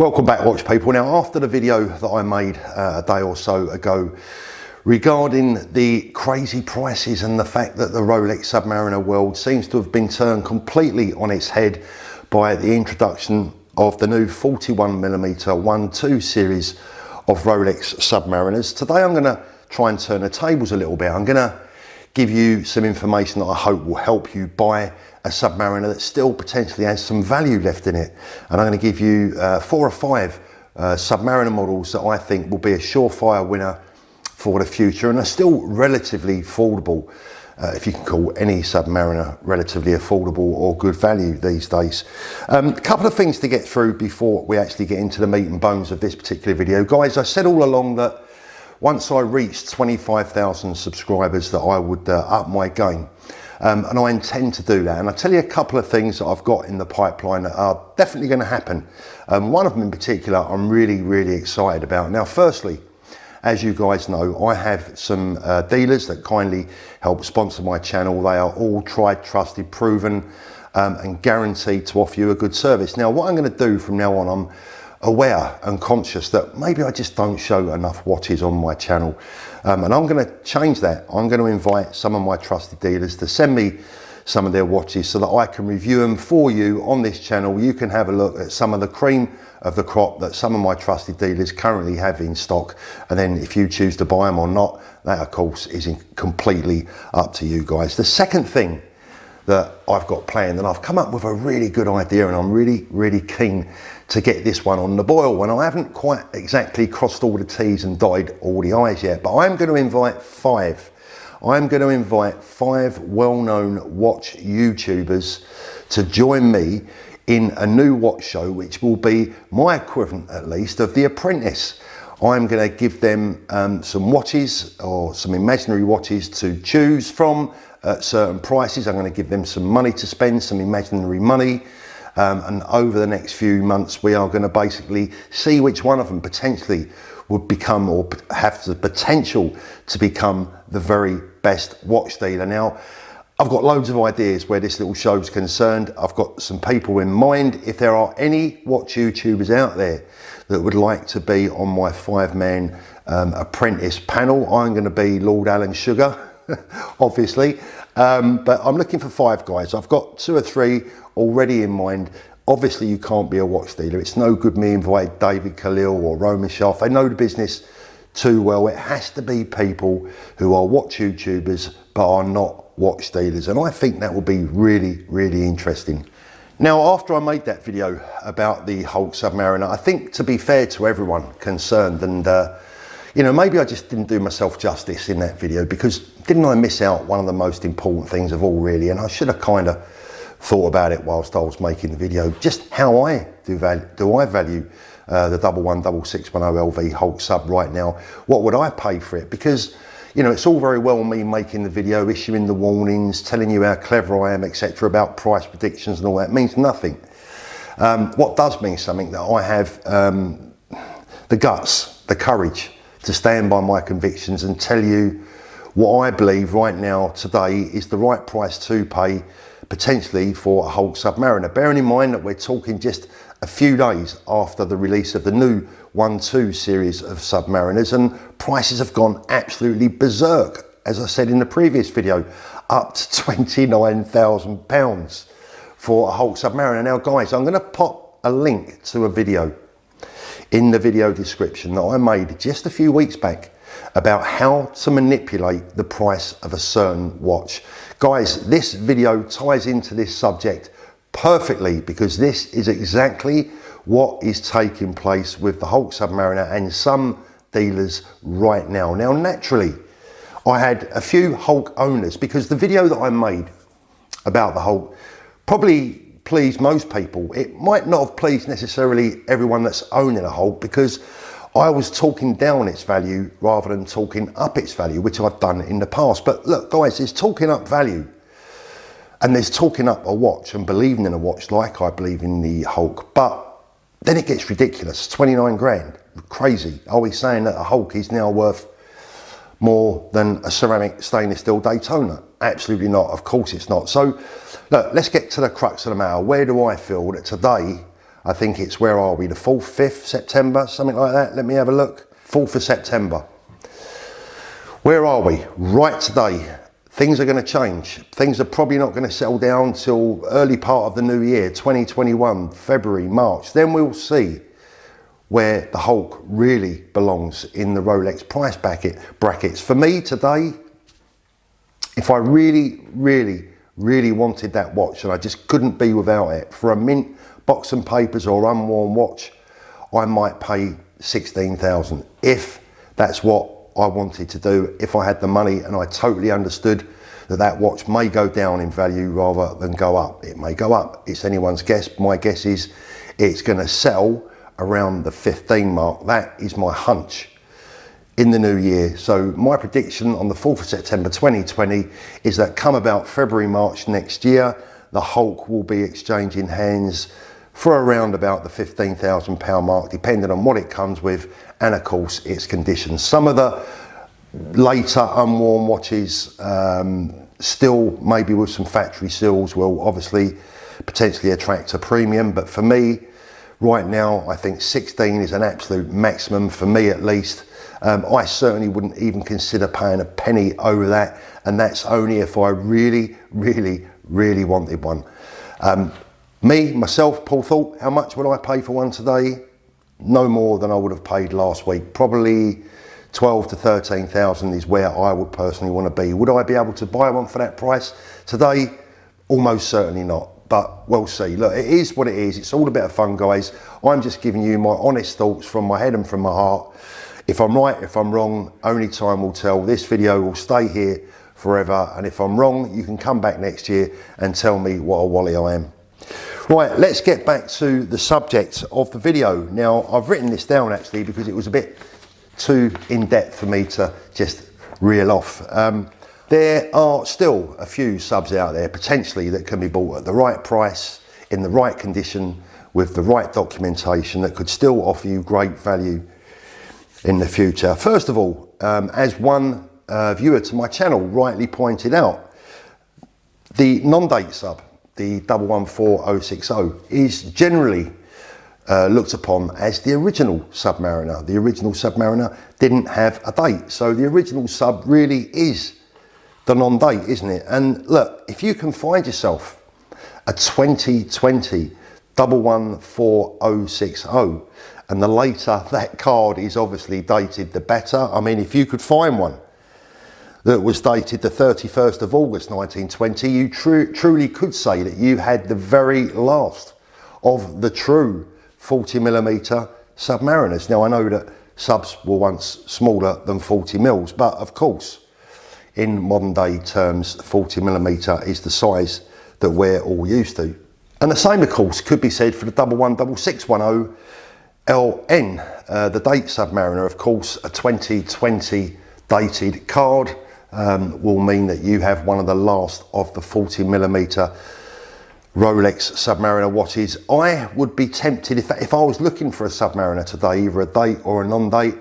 Welcome back, watch people. Now, after the video that I made a day or so ago regarding the crazy prices and the fact that the Rolex Submariner world seems to have been turned completely on its head by the introduction of the new 41mm 1-2 series of Rolex Submariners, today I'm going to try and turn the tables a little bit. I'm going to give you some information that I hope will help you buy a Submariner that still potentially has some value left in it. And I'm going to give you 4 or 5 Submariner models that I think will be a surefire winner for the future and are still relatively affordable, if you can call any Submariner relatively affordable or good value these days. A couple of things to get through before we actually get into the meat and bones of this particular video. Guys, I said all along that once I reached 25,000 subscribers that I would up my game. And I intend to do that. And I'll tell you a couple of things that I've got in the pipeline that are definitely going to happen. One of them in particular I'm really excited about. Now, firstly, as you guys know, I have some dealers that kindly help sponsor my channel. They are all tried, trusted, proven, and guaranteed to offer you a good service. Now, what I'm going to do from now on, I'm aware and conscious that maybe I just don't show enough watches on my channel, and I'm going to change that. I'm going to invite some of my trusted dealers to send me some of their watches so that I can review them for you on this channel. You can have a look at some of the cream of the crop that some of my trusted dealers currently have in stock, and then if you choose to buy them or not, that of course is completely up to you guys. The second thing that I've got planned, and I've come up with a really good idea, and I'm really keen to get this one on the boil, and I haven't quite exactly crossed all the T's and dotted all the I's yet, but I'm going to invite 5. I'm going to invite 5 well-known watch YouTubers to join me in a new watch show, which will be my equivalent at least of The Apprentice. I'm going to give them some watches, or some imaginary watches to choose from at certain prices. I'm going to give them some money to spend, some imaginary money, and over the next few months we are going to basically see which one of them potentially would become, or have the potential to become, the very best watch dealer. Now, I've got loads of ideas where this little show is concerned. I've got some people in mind. If there are any watch YouTubers out there that would like to be on my 5-man apprentice panel, I'm going to be Lord Alan Sugar, obviously. But I'm looking for 5 guys. I've got 2 or 3 already in mind. Obviously, you can't be a watch dealer. It's no good me inviting David Khalil or Roman Schaff. They know the business too well. It has to be people who are watch YouTubers but are not watch dealers, and I think that will be really interesting. Now, after I made that video about the Hulk Submariner, I think, to be fair to everyone concerned, and you know, maybe I just didn't do myself justice in that video, because didn't I miss out one of the most important things of all, really? And I should have kind of thought about it whilst I was making the video, just how I value the 11610 LV Hulk Sub right now. What would I pay for it? Because, you know, it's all very well me making the video, issuing the warnings, telling you how clever I am, etc., about price predictions and all that. It means nothing. What does mean something, that I have the guts, the courage to stand by my convictions and tell you what I believe right now today is the right price to pay potentially for a Hulk Submariner. Bearing in mind that we're talking just a few days after the release of the new 1-2 series of Submariners, and prices have gone absolutely berserk, as I said in the previous video, up to £29,000 for a Hulk Submariner. Now guys, I'm going to pop a link to a video in the video description that I made just a few weeks back about how to manipulate the price of a certain watch. Guys, this video ties into this subject perfectly, because this is exactly what is taking place with the Hulk Submariner and some dealers right now. Now, naturally, I had a few Hulk owners, because the video that I made about the Hulk probably pleased most people. It might not have pleased necessarily everyone that's owning a Hulk, because I was talking down its value rather than talking up its value, which I've done in the past. But look, guys, there's talking up value and there's talking up a watch and believing in a watch like I believe in the Hulk. But then it gets ridiculous. 29 grand, crazy. Are we saying that a Hulk is now worth more than a ceramic stainless steel Daytona? Absolutely not. Of course it's not. So look, let's get to the crux of the matter. Where do I feel that today I think it's, where are we, the 4th, 5th September, something like that. Let me have a look. 4th of September. Where are we? Right today. Things are going to change. Things are probably not going to settle down till early part of the new year, 2021, February, March. Then we'll see where the Hulk really belongs in the Rolex price brackets. For me today, if I really wanted that watch and I just couldn't be without it, for a mint box and papers or unworn watch, I might pay 16,000 if that's what I wanted to do, if I had the money and I totally understood that that watch may go down in value rather than go up. It may go up, it's anyone's guess. My guess is it's going to sell around the 15 mark. That is my hunch in the new year. So my prediction on the 4th of September 2020 is that come about February, March next year, the Hulk will be exchanging hands for around about the £15,000 mark, depending on what it comes with and of course its condition. Some of the later unworn watches, still maybe with some factory seals, will obviously potentially attract a premium, but for me right now I think 16 is an absolute maximum for me, at least. I certainly wouldn't even consider paying a penny over that, and that's only if I really wanted one. Myself, Paul Thought, how much would I pay for one today? No more than I would have paid last week. Probably 12 to 13,000 is where I would personally want to be. Would I be able to buy one for that price today? Almost certainly not, but we'll see. Look, it is what it is. It's all a bit of fun, guys. I'm just giving you my honest thoughts from my head and from my heart. If I'm right, if I'm wrong, only time will tell. This video will stay here forever, and if I'm wrong, you can come back next year and tell me what a wally I am. Right, let's get back to the subject of the video. Now, I've written this down actually because it was a bit too in-depth for me to just reel off. There are still a few subs out there potentially that can be bought at the right price, in the right condition, with the right documentation, that could still offer you great value in the future. First of all, as one viewer to my channel rightly pointed out, the non-date sub, the 114060, is generally looked upon as the original Submariner. The original Submariner didn't have a date, so the original sub really is the non-date, isn't it? And look, if you can find yourself a 2020 114060, and the later that card is obviously dated, the better. I mean, if you could find one that was dated the 31st of August 1920, you truly could say that you had the very last of the true 40mm Submariners. Now, I know that subs were once smaller than 40 mils, but of course, in modern day terms, 40mm is the size that we're all used to. And the same, of course, could be said for the 116610 LN, the date Submariner. Of course, a 2020 dated card will mean that you have one of the last of the 40mm Rolex Submariner watches. I would be tempted, if I was looking for a Submariner today, either a date or a non-date,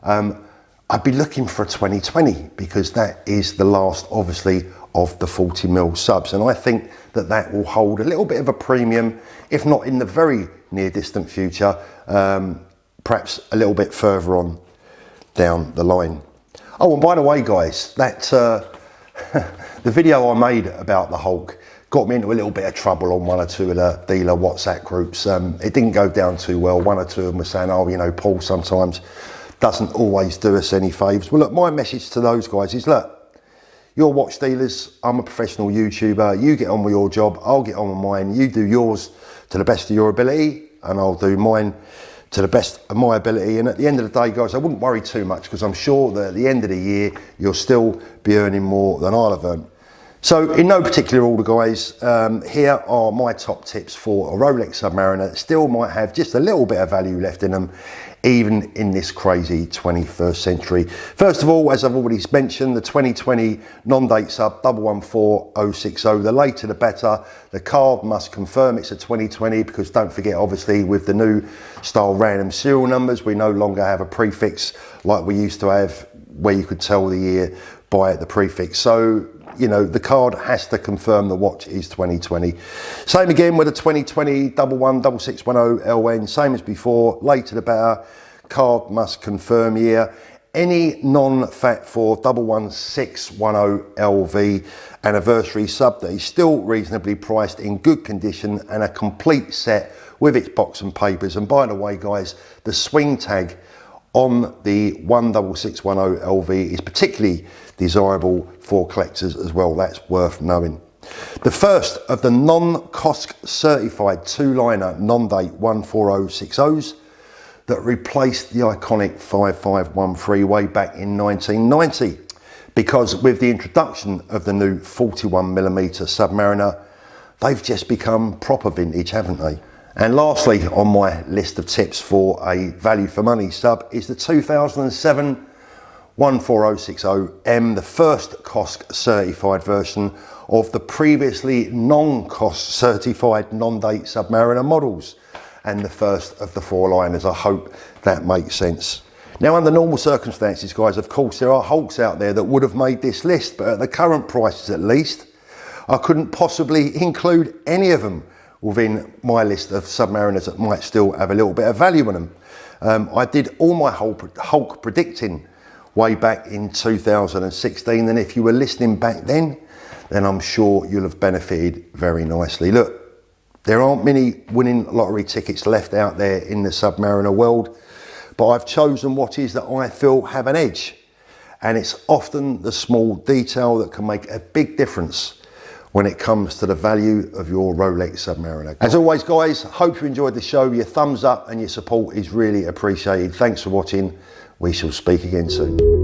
I'd be looking for a 2020, because that is the last, obviously, of the 40mm subs. And I think that that will hold a little bit of a premium, if not in the very near distant future, perhaps a little bit further on down the line. Oh, and by the way, guys, that the video I made about the Hulk got me into a little bit of trouble on one or two of the dealer WhatsApp groups. It didn't go down too well. One or two of them were saying, oh, you know, Paul sometimes doesn't always do us any favours. Well, look, my message to those guys is, look, you're watch dealers, I'm a professional YouTuber, you get on with your job, I'll get on with mine, you do yours to the best of your ability, and I'll do mine to the best of my ability. And at the end of the day, guys, I wouldn't worry too much, because I'm sure that at the end of the year, you'll still be earning more than I'll have earned. So in no particular order, guys, here are my top tips for a Rolex Submariner that still might have just a little bit of value left in them, even in this crazy 21st century. First of all, as I've already mentioned, the 2020 non-date sub 114060, the later the better. The card must confirm it's a 2020, because don't forget, obviously, with the new style random serial numbers, we no longer have a prefix like we used to have, where you could tell the year by the prefix. So you know, the card has to confirm the watch is 2020. Same again with the 2020 116610 LN, same as before, later the better. Card must confirm year. Any non-Fat 4 11610 LV anniversary sub that is still reasonably priced, in good condition and a complete set with its box and papers. And by the way guys, the swing tag on the 16610 LV is particularly desirable for collectors as well. That's worth knowing. The first of the non-COSC certified two-liner non-date 14060s that replaced the iconic 5513 way back in 1990, because with the introduction of the new 41mm Submariner, they've just become proper vintage, haven't they? And lastly on my list of tips for a value for money sub is the 2007 14060M, the first COSC certified version of the previously non-COSC certified non-date Submariner models, and the first of the four liners. I hope that makes sense. Now, under normal circumstances, guys, of course, there are Hulks out there that would have made this list, but at the current prices at least, I couldn't possibly include any of them within my list of Submariners that might still have a little bit of value in them. I did all my Hulk predicting way back in 2016, and if you were listening back then I'm sure you'll have benefited very nicely. Look, there aren't many winning lottery tickets left out there in the Submariner world, but I've chosen watches that I feel have an edge, and it's often the small detail that can make a big difference when it comes to the value of your Rolex Submariner. As always guys, hope you enjoyed the show. Your thumbs up and your support is really appreciated. Thanks for watching. We shall speak again soon.